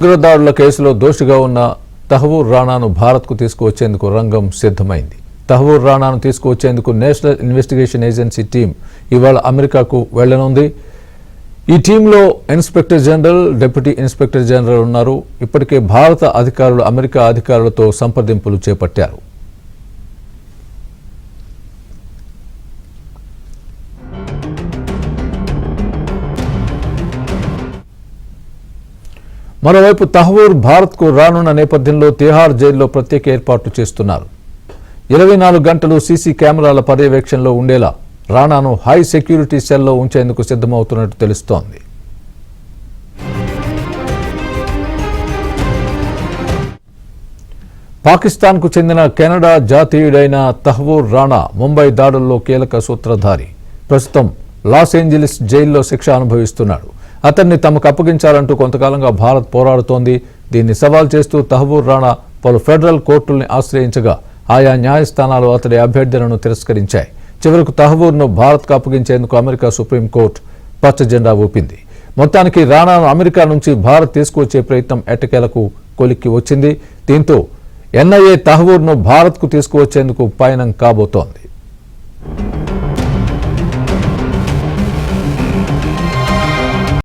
ఉగ్రదాడుల కేసులో దోషిగా ఉన్న తహవూర్ రాణాను భారత్కు తీసుకువచ్చేందుకు రంగం సిద్ధమైంది. తహవూర్ రాణాను తీసుకువచ్చేందుకు నేషనల్ ఇన్వెస్టిగేషన్ ఏజెన్సీ టీం ఇవాళ అమెరికాకు వెళ్లనుంది. ఈ టీంలో inspector general, deputy inspector general ఉన్నారు. ఇప్పటికే భారత అధికారులు అమెరికా అధికారులతో సంప్రదింపులు చేపట్టారు. మరోవైపు తహవూర్ భారత్కు రానున్న నేపథ్యంలో తిహార్ జైల్లో ప్రత్యేక ఏర్పాట్లు చేస్తున్నారు. 24 గంటలు సీసీ కెమెరాల పర్యవేక్షణలో ఉండేలా రాణాను హై సెక్యూరిటీ సెల్లో ఉంచేందుకు సిద్ధమవుతున్నట్టు తెలుస్తోంది. పాకిస్తాన్కు చెందిన కెనడా జాతీయుడైన తహవూర్ రాణా ముంబై దాడుల్లో కీలక సూత్రధారి. ప్రస్తుతం లాస్ ఏంజలీస్ జైల్లో శిక్ష అనుభవిస్తున్నాడు. అతన్ని తమకు అప్పగించాలంటూ కొంతకాలంగా భారత్ పోరాడుతోంది. దీన్ని సవాల్ చేస్తూ తహవూర్ రాణా పలు ఫెడరల్ కోర్టుల్ని ఆశ్రయించగా ఆయా న్యాయస్థానాలు అతడి అభ్యర్థనను తిరస్కరించాయి. చివరకు తహవూర్ను భారత్కు అప్పగించేందుకు అమెరికా సుప్రీంకోర్టు పచ్చ జెండా ఊపింది. మొత్తానికి రాణాను అమెరికా నుంచి భారత్ తీసుకువచ్చే ప్రయత్నం ఎట్టకేలకు కొలిక్కి వచ్చింది. దీంతో ఎన్ఐఏ తహవూర్ను భారత్కు తీసుకువచ్చేందుకు పయనం కాబోతోంది.